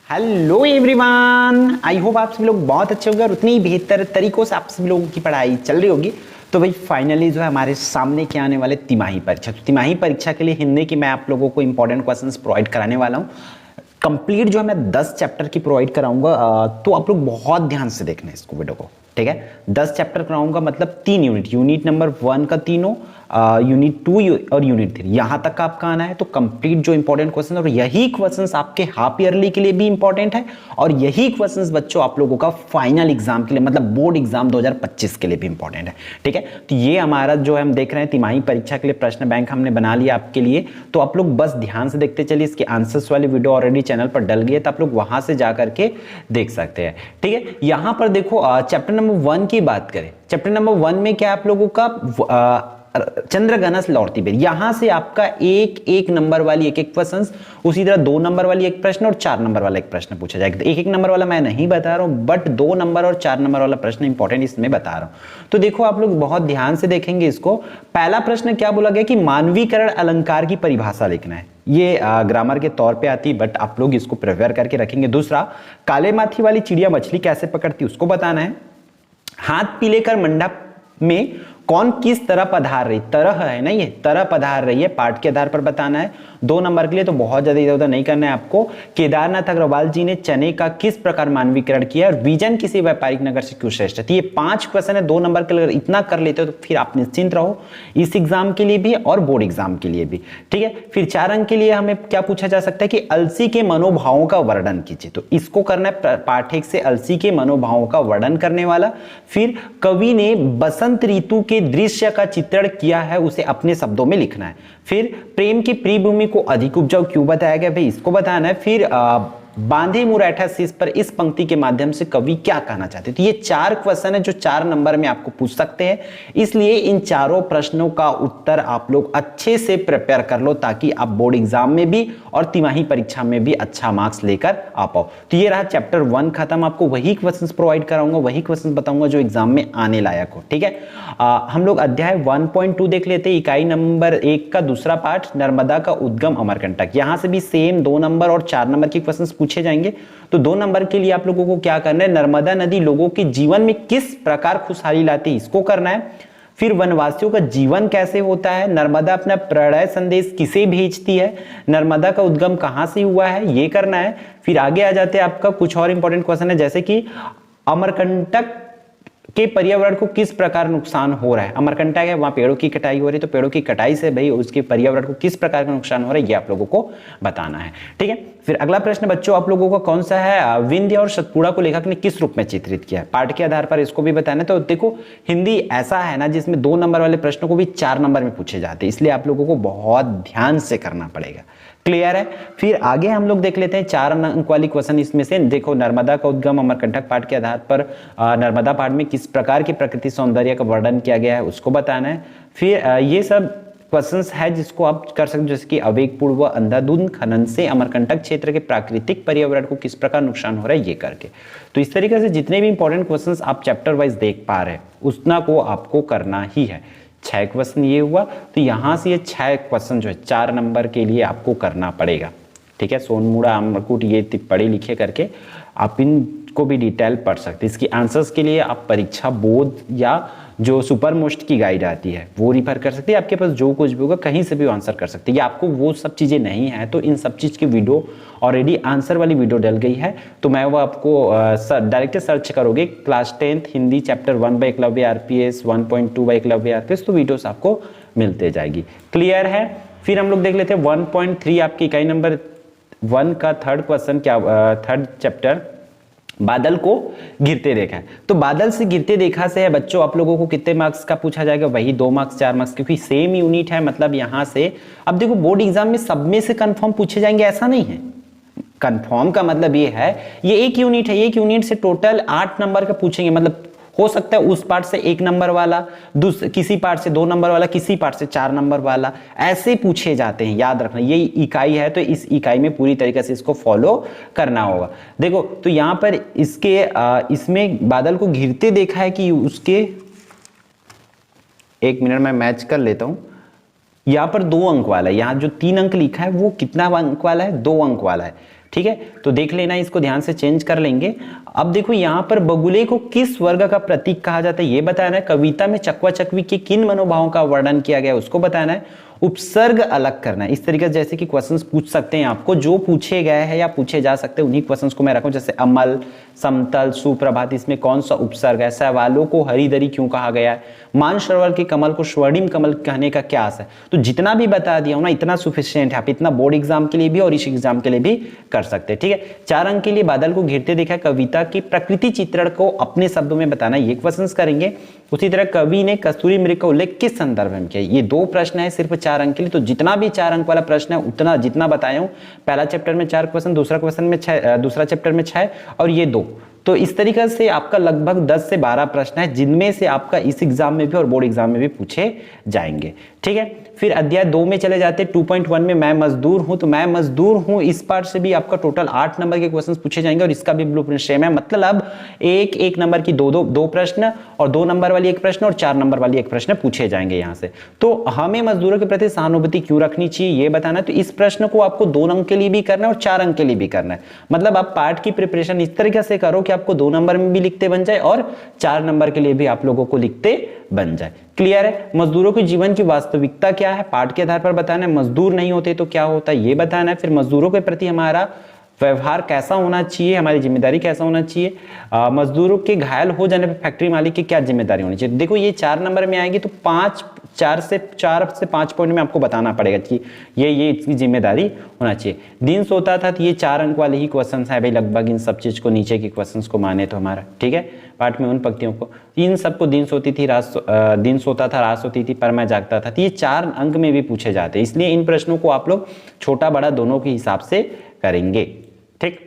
Hello everyone, I hope आप सभी लोग बहुत अच्छे होंगे और उतनी ही बेहतर तरीकों से आप सभी लोगों की पढ़ाई चल रही होगी। तो भाई फाइनली जो है हमारे सामने क्या आने वाले तिमाही परीक्षा। तो तिमाही परीक्षा के लिए हिंदी की मैं आप लोगों को इंपॉर्टेंट क्वेश्चंस प्रोवाइड कराने वाला हूँ। कंप्लीट जो है मैं 10 चैप्टर की प्रोवाइड कराऊंगा। तो आप लोग बहुत ध्यान से देखना है इसको वीडियो को, ठीक है। 10 चैप्टर कराऊंगा, मतलब 3 यूनिट नंबर 1 का तीनों, यूनिट 2 और यूनिट 3 यहां तक का आपका आना है। तो कंप्लीट जो इंपॉर्टेंट क्वेश्चन, और यही क्वेश्चंस आपके हाफ ईयरली के लिए भी इंपॉर्टेंट है और यही क्वेश्चंस बच्चों आप लोगों का फाइनल एग्जाम के लिए, मतलब बोर्ड एग्जाम 2025 के लिए भी इंपॉर्टेंट है, ठीक है। तो ये हमारा जो है हम देख रहे हैं तिमाही परीक्षा के लिए प्रश्न बैंक हमने बना लिया आपके लिए। तो आप लोग बस ध्यान से देखते चलिए, इसके आंसर्स वाली वीडियो ऑलरेडी चैनल पर डल गई है, तो आप लोग वहां से जाकर के देख सकते हैं, ठीक है। यहां पर देखो चैप्टर नंबर 1 की बात करें, चैप्टर नंबर 1 में क्या आप लोगों का चंद्रगणस लौटती बेर, यहां से आपका एक नंबर वाली एक क्वेश्चन, उसी तरह 2 नंबर वाली एक प्रश्न और 4 नंबर वाला एक प्रश्न पूछा जाएगा। तो एक नंबर वाला मैं नहीं बता रहा हूं, बट 2 नंबर और 4 नंबर वाला प्रश्न इंपॉर्टेंट इसमें बता रहा हूं। तो देखो आप लोग बहुत ध्यान से देखेंगे इसको। पहला प्रश्न क्या बोला गया कि मानवीकरण अलंकार की परिभाषा लिखना है। ये ग्रामर के तौर पे आती, बट आप लोग इसको प्रिपेयर करके रखेंगे। दूसरा, काले माथी वाली चिड़िया मछली कैसे पकड़ती उसको बताना है। हाथ पीले कर मंडप में कौन किस तरह पधार रही, तरह है ना, ये तरह पधार रही है, पाठ के आधार पर बताना है। 2 नंबर के लिए तो बहुत ज्यादा इधर उधर नहीं करना है आपको। केदारनाथ अग्रवाल जी ने चने का किस प्रकार मानवीकरण किया और विजन किसी व्यापारिक नगर से क्यों श्रेष्ठ है। तो ये 5 क्वेश्चन है 2 नंबर के लिए। अगर इतना कर लेते हो तो फिर आप निश्चिंत रहो इस एग्जाम के लिए भी और बोर्ड एग्जाम के लिए भी, ठीक है। फिर 4 अंक के लिए हमें क्या पूछा जा सकता है कि अलसी के मनोभावों का वर्णन कीजिए। तो इसको करना है पाठक से अलसी के मनोभावों का वर्णन करने वाला। फिर कवि ने बसंत ऋतु के दृश्य का चित्रण किया है, उसे अपने शब्दों में लिखना है। फिर प्रेम की प्रिय भूमि को अधिक उपजाऊ क्यों बताया गया, भाई इसको बताना है। फिर बांधे मुरैठा शीश पर इस पंक्ति के माध्यम से कवि क्या कहना चाहते हैं। तो ये 4 क्वेश्चन है जो 4 नंबर में आपको पूछ सकते हैं, इसलिए इन चारों प्रश्नों का उत्तर आप लोग अच्छे से प्रिपेयर कर लो ताकि आप बोर्ड एग्जाम में भी और तिमाही परीक्षा में भी अच्छा मार्क्स लेकर आ पाओ। तो ये रहा चैप्टर 1 खत्म। आपको वही क्वेश्चन प्रोवाइड कराऊंगा, वही क्वेश्चन बताऊंगा जो एग्जाम में आने लायक हो, ठीक है। हम लोग अध्याय 1.2 देख लेते हैं। इकाई नंबर 1 का दूसरा पाठ, नर्मदा का उद्गम अमरकंटक। यहां से भी सेम 2 नंबर और 4 नंबर के क्वेश्चन पूछे जाएंगे। तो 2 नंबर के लिए आप लोगों को क्या करना है, नर्मदा नदी लोगों के जीवन में किस प्रकार खुशहाली लाती है इसको करना है। फिर वनवासियों का जीवन कैसे होता है, नर्मदा अपना प्रणय संदेश किसे भेजती है, नर्मदा का उद्गम कहां से हुआ है, ये करना है। फिर आगे आ जाते हैं, आपका कुछ और इंपॉर्टेंट क्वेश्चन है, जैसे कि अमरकंटक के पर्यावरण को किस प्रकार नुकसान हो रहा है। अमरकंटक है, वहां पेड़ों की कटाई हो रही है, तो पेड़ों की कटाई से भाई उसके पर्यावरण को किस प्रकार का नुकसान हो रहा है ये आप लोगों को बताना है, ठीक है। फिर अगला प्रश्न बच्चों आप लोगों का कौन सा है, विंध्य और सतपुड़ा को लेखक ने किस रूप में चित्रित किया है, पाठ के आधार पर इसको भी बताना है। तो देखो हिंदी ऐसा है ना जिसमें 2 नंबर वाले प्रश्नों को भी 4 नंबर में पूछे जाते हैं, इसलिए आप लोगों को बहुत ध्यान से करना पड़ेगा, क्लियर है। फिर आगे हम लोग देख लेते हैं 4 अंक वाली क्वेश्चन। इसमें से देखो नर्मदा का उद्गम अमरकंटक पाठ के आधार पर नर्मदा पाठ में किस प्रकार की प्रकृति सौंदर्य का वर्णन किया गया है उसको बताना है। फिर ये सब क्वेश्चंस है जिसको आप कर सकते हो, जैसे कि अवेगपूर्ण व अंधाधुंध खनन से अमरकंटक क्षेत्र के प्राकृतिक पर्यावरण को किस प्रकार नुकसान हो रहा है ये करके। तो इस तरीके से जितने भी इंपॉर्टेंट क्वेश्चंस आप चैप्टर वाइज देख पा रहे हैं उतना को आपको करना ही है। 6 क्वेश्चन ये हुआ, तो यहां से ये 6 क्वेश्चन जो है 4 नंबर के लिए आपको करना पड़ेगा, ठीक है। सोनमुड़ा अमरकूट ये पढ़े लिखे करके आप इनको भी डिटेल पढ़ सकते हैं। इसकी आंसर्स के लिए आप परीक्षा बोर्ड या जो सुपर मोस्ट की गाइड आती है वो रिफर कर सकते हैं। आपके पास जो कुछ भी होगा कहीं से भी आंसर कर सकते हैं, या आपको वो सब चीज़ें नहीं है तो इन सब चीज़ की वीडियो ऑलरेडी आंसर वाली वीडियो डल गई है, तो मैं वो आपको डायरेक्ट सर्च करोगे class 10th Hindi chapter 1 by Eklavya RPS, 1.2 by Eklavya RPS, तो वीडियोस आपको मिलते जाएगी, क्लियर है। फिर हम लोग देख लेते हैं 1.3 आपकी इकाई नंबर 1 का 3rd क्वेश्चन, क्या 3rd चैप्टर बादल को गिरते देखा है। तो बादल से गिरते देखा से है बच्चों आप लोगों को कितने मार्क्स का पूछा जाएगा, वही 2 मार्क्स 4 मार्क्स, क्योंकि सेम यूनिट है। मतलब यहां से अब देखो बोर्ड एग्जाम में सब में से कंफर्म पूछे जाएंगे ऐसा नहीं है। कंफर्म का मतलब ये है ये एक यूनिट है, एक यूनिट से टोटल 8 नंबर का पूछेंगे। मतलब हो सकता है उस पार्ट से 1 नंबर वाला, किसी पार्ट से 2 नंबर वाला, किसी पार्ट से 4 नंबर वाला, ऐसे पूछे जाते हैं, याद रखना। ये इकाई है तो इस इकाई में पूरी तरीके से इसको फॉलो करना होगा। देखो तो यहां पर इसके इसमें बादल को घिरते देखा है कि उसके, 1 मिनट में मैच कर लेता हूं। यहाँ पर 2 अंक वाला है, यहाँ जो 3 अंक लिखा है वो कितना अंक वाला है, 2 अंक वाला है। ठीक है, तो देख लेना, इसको ध्यान से चेंज कर लेंगे। अब देखो यहाँ पर बगुले को किस वर्ग का प्रतीक कहा जाता है ये बताना है। कविता में चकवा चकवी के किन मनोभावों का वर्णन किया गया उसको बताना है। उपसर्ग अलग करना है। इस तरीके से जैसे कि क्वेश्चंस पूछ सकते हैं आपको, जो पूछे गए हैं या पूछे जा सकते हैं उन्हीं क्वेश्चंस को मैं रखूं। जैसे अमल, समतल, सुप्रभात, इसमें कौन सा उपसर्ग है? सवालों को हरिदरी क्यों कहा गया है? मानसरोवर के कमल को स्वर्णिम कमल कहने का क्या अर्थ है? तो जितना भी बता दिया हूं ना, इतना सफिशिएंट है। आप इतना बोर्ड एग्जाम के लिए भी और इस एग्जाम के लिए भी कर सकते हैं। ठीक है, 4 अंक के लिए बादल को घिरते देखा कविता की प्रकृति चित्रण को अपने शब्दों में बताना, ये क्वेश्चंस करेंगे। उसी तरह कवि ने कस्तूरी मृग का उल्लेख किस संदर्भ में किया? ये 2 प्रश्न है सिर्फ 4 अंक के लिए। तो जितना भी 4 अंक वाला प्रश्न है उतना जितना बताया हूं, पहला चैप्टर में 4 क्वेश्चन, दूसरा क्वेश्चन में 6, दूसरा चैप्टर में 6 और ये 2, तो इस तरीके से आपका लगभग 10 से 12 प्रश्न है जिनमें से आपका इस एग्जाम में भी और बोर्ड एग्जाम में भी पूछे जाएंगे। ठीक है, फिर अध्याय 2 में चले जाते हैं। 2.1 में मैं मजदूर हूं, तो मैं मजदूर हूं इस पार्ट से भी आपका टोटल 8 नंबर के क्वेश्चंस पूछे जाएंगे और इसका भी ब्लूप्रिंट सेम है। मतलब एक नंबर की दो प्रश्न और 2 नंबर वाली एक प्रश्न और 4 नंबर वाली एक प्रश्न पूछे जाएंगे यहाँ से। तो हमें मजदूरों के प्रति सहानुभूति क्यों रखनी चाहिए ये बताना है। तो इस प्रश्न को आपको 2 अंक के लिए भी करना है और 4 अंक के लिए भी करना है। मतलब आप पार्ट की प्रिपरेशन इस तरीके से करो कि आपको 2 नंबर में भी लिखते बन जाए और 4 नंबर के लिए भी आप लोगों को लिखते बन जाए। क्लियर है? मजदूरों के जीवन की वास्तविकता क्या है पार्ट के आधार पर बताना है। मजदूर नहीं होते तो क्या होता है ये बताना है। फिर मजदूरों के प्रति हमारा व्यवहार कैसा होना चाहिए, हमारी जिम्मेदारी कैसा होना चाहिए। मजदूरों के घायल हो जाने पर फैक्ट्री मालिक की क्या जिम्मेदारी होनी चाहिए। देखो ये 4 नंबर में आएगी तो 4 से 5 पॉइंट में आपको बताना पड़ेगा कि ये इसकी जिम्मेदारी होना चाहिए। दिन सोता था, तो ये 4 अंक वाले ही क्वेश्चन है भाई, लगभग इन सब चीज को नीचे के क्वेश्चन को माने तो हमारा। ठीक है, पाठ में उन पंक्तियों को, इन सबको दिन सोती थी दिन सोता था, रात सोती थी, पर मैं जागता था, तो ये 4 अंक में भी पूछे जाते हैं। इसलिए इन प्रश्नों को आप लोग छोटा बड़ा दोनों के हिसाब से करेंगे। ठीक,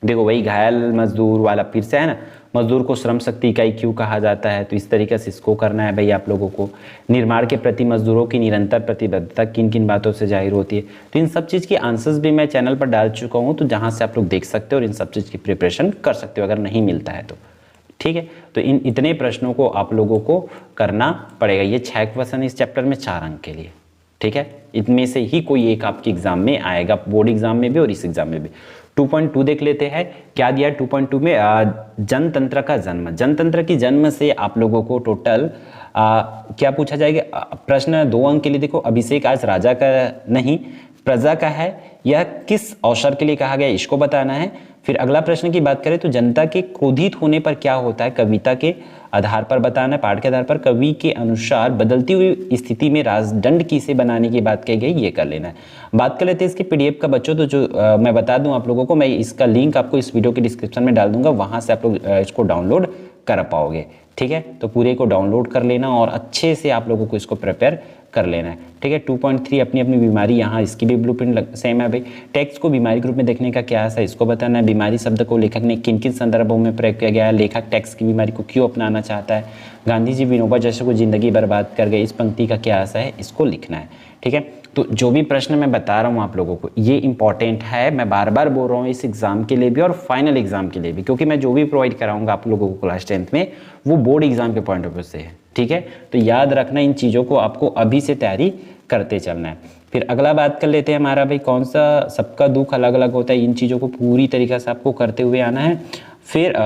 देखो वही घायल मजदूर वाला फिर से है ना। मजदूर को श्रम शक्ति इकाई क्यों कहा जाता है, तो इस तरीके से इसको करना है भाई आप लोगों को। निर्माण के प्रति मजदूरों की निरंतर प्रतिबद्धता किन किन बातों से जाहिर होती है, तो इन सब चीज़ की आंसर्स भी मैं चैनल पर डाल चुका हूँ, तो जहाँ से आप लोग देख सकते हो और इन सब चीज़ की प्रिपरेशन कर सकते हो अगर नहीं मिलता है तो। ठीक है, तो इन इतने प्रश्नों को आप लोगों को करना पड़ेगा। ये 6 क्वेश्चन इस चैप्टर में 4 अंक के लिए। ठीक है, इनमें से ही कोई एक आपके एग्जाम में आएगा, बोर्ड एग्जाम में भी और इस एग्जाम में भी। 2.2 देख लेते हैं क्या दिया। 2.2 में जनतंत्र का जन्म। जनतंत्र की जन्म से आप लोगों को टोटल क्या पूछा जाएगा प्रश्न 2 अंक के लिए। देखो अभिषेक आज राजा का नहीं प्रजा का है, यह किस अवसर के लिए कहा गया इसको बताना है। फिर अगला प्रश्न की बात करें तो जनता के क्रोधित होने पर क्या होता है, कविता के आधार पर बताना है। पाठ के आधार पर कवि के अनुसार बदलती हुई स्थिति में राजदंड किसे बनाने की बात कही गई ये कर लेना है। बात कर लेते हैं इसके पीडीएफ का बच्चों, तो जो मैं बता दूं आप लोगों को, मैं इसका लिंक आपको इस वीडियो के डिस्क्रिप्शन में डाल दूंगा, वहां से आप लोग इसको डाउनलोड कर पाओगे। ठीक है, तो पूरे को डाउनलोड कर लेना और अच्छे से आप लोगों को इसको प्रिपेयर कर लेना है। ठीक है, 2.3 अपनी अपनी बीमारी, यहाँ इसकी भी ब्लूप्रिंट सेम है भाई। टेक्स्ट को बीमारी के रूप में देखने का क्या है इसको बताना है। बीमारी शब्द को लेखक ने किन किन संदर्भों में प्रयोग किया गया है, लेखक टेक्स्ट की बीमारी को क्यों अपनाना चाहता है, गांधी जी विनोबा जैसे को जिंदगी बर्बाद कर गए, इस पंक्ति का क्या आशा है इसको लिखना है। ठीक है, तो जो भी प्रश्न मैं बता रहा हूँ आप लोगों को ये इंपॉर्टेंट है, मैं बार बार बोल रहा हूँ इस एग्जाम के लिए भी और फाइनल एग्जाम के लिए भी, क्योंकि मैं जो भी प्रोवाइड कराऊंगा आप लोगों को क्लास 10th में वो बोर्ड एग्जाम के पॉइंट ऑफ व्यू से है। ठीक है, तो याद रखना इन चीज़ों को आपको अभी से तैयारी करते चलना है। फिर अगला बात कर लेते हैं हमारा भाई कौन सा, सबका दुख अलग अलग होता है, इन चीज़ों को पूरी तरीके से आपको करते हुए आना है। फिर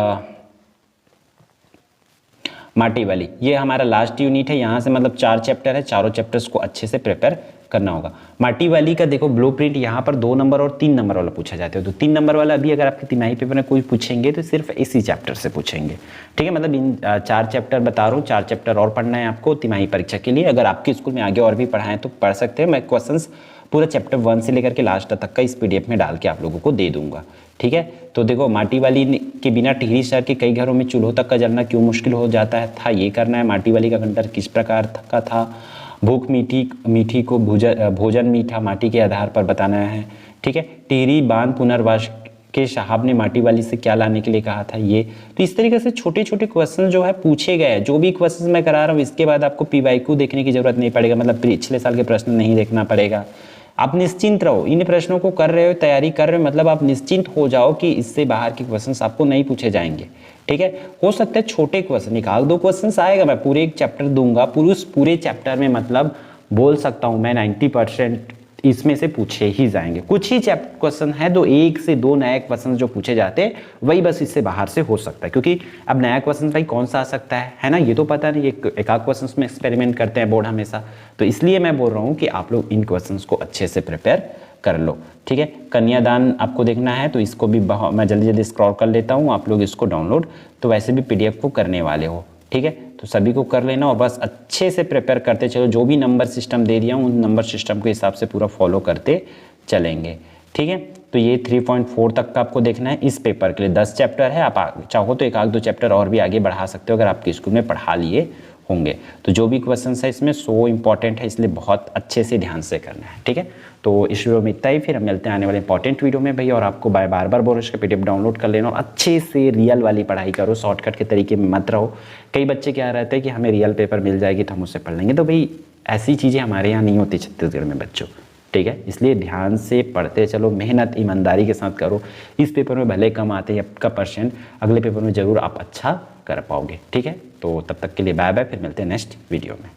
माटी वाली, ये हमारा लास्ट यूनिट है, यहाँ से मतलब 4 चैप्टर है, चारों चैप्टर्स को अच्छे से प्रिपेयर करना होगा। माटी वाली का देखो ब्लूप्रिंट यहाँ पर 2 नंबर और 3 नंबर वाला पूछा जाता है, तो 3 नंबर वाला अभी अगर आपके तिमाही पेपर में कोई पूछेंगे तो सिर्फ इसी चैप्टर से पूछेंगे। ठीक है, मतलब इन 4 चैप्टर बता रहा हूँ, 4 चैप्टर और पढ़ना है आपको तिमाही परीक्षा के लिए। अगर आपके स्कूल में आगे और भी पढ़ाएं तो पढ़ सकते हैं, मैं क्वेश्चंस पूरा चैप्टर 1 से लेकर के लास्ट तक का इस पीडीएफ में डाल के आप लोगों को दे दूंगा। ठीक है, तो देखो माटी वाली के बिना टिहरी शहर के कई घरों में चूल्हों तक का जलना क्यों मुश्किल हो जाता है था ये करना है। माटी वाली का कंटर किस प्रकार का था, भूख मीठी को भोजन मीठा माटी के आधार पर बताना है। ठीक है, टिहरी बांध पुनर्वास के साहब ने माटी वाली से क्या लाने के लिए कहा था ये। तो इस तरीके से छोटे छोटे क्वेश्चन जो है पूछे गए हैं। जो भी क्वेश्चन मैं करा रहा हूँ इसके बाद आपको पीवाईक्यू देखने की जरूरत नहीं पड़ेगा, मतलब पिछले साल के प्रश्न नहीं देखना पड़ेगा। आप निश्चिंत रहो, इन प्रश्नों को कर रहे हो, तैयारी कर रहे हो, मतलब आप निश्चिंत हो जाओ कि इससे बाहर के क्वेश्चंस आपको नहीं पूछे जाएंगे। ठीक है, हो सकता है छोटे क्वेश्चन, 1-2 क्वेश्चंस आएगा, मैं पूरे एक चैप्टर दूंगा, पूरे चैप्टर में मतलब बोल सकता हूँ मैं 90% इसमें से पूछे ही जाएंगे। कुछ ही चैप्टर क्वेश्चन है तो 1 से 2 नए क्वेश्चन जो पूछे जाते हैं वही बस इससे बाहर से हो सकता है, क्योंकि अब नया क्वेश्चन भाई कौन सा आ सकता है ना, ये तो पता नहीं। एक आध क्वेश्चन में एक्सपेरिमेंट करते हैं बोर्ड हमेशा, तो इसलिए मैं बोल रहा हूँ कि आप लोग इन क्वेश्चन को अच्छे से प्रिपेयर कर लो, ठीक है। कन्यादान आपको देखना है तो इसको भी मैं जल्दी जल्दी स्क्रॉल कर लेता हूँ, आप लोग इसको डाउनलोड तो वैसे भी PDF को करने वाले हो, ठीक है। तो सभी को कर लेना और बस अच्छे से प्रिपेयर करते चलो। जो भी नंबर सिस्टम दे दिया हूँ उन नंबर सिस्टम के हिसाब से पूरा फॉलो करते चलेंगे, ठीक है। तो ये 3.4 तक का आपको देखना है इस पेपर के लिए। 10 चैप्टर है, आप चाहो तो एक आध दो चैप्टर और भी आगे बढ़ा सकते हो अगर आपके स्कूल में पढ़ा लिए होंगे। तो जो भी क्वेश्चन है इसमें 100 इंपॉर्टेंट है, इसलिए बहुत अच्छे से ध्यान से करना है, ठीक है। तो इस वीडियो में इतना ही, फिर हम मिलते हैं आने वाले इंपॉर्टेंट वीडियो में भाई। और आपको बार बार बोल रहे PDF डाउनलोड कर लेना और अच्छे से रियल वाली पढ़ाई करो, शॉर्टकट के तरीके में मत रहो। कई बच्चे क्या रहते हैं कि हमें रियल पेपर मिल जाएगी तो हम उससे पढ़ लेंगे, तो भाई ऐसी चीज़ें हमारे यहाँ नहीं होती छत्तीसगढ़ में बच्चों, ठीक है। इसलिए ध्यान से पढ़ते चलो, मेहनत ईमानदारी के साथ करो। इस पेपर में भले कम आते हैं आपका %, अगले पेपर में ज़रूर आप अच्छा कर पाओगे, ठीक है। तो तब तक के लिए बाय बाय, फिर मिलते हैं नेक्स्ट वीडियो में।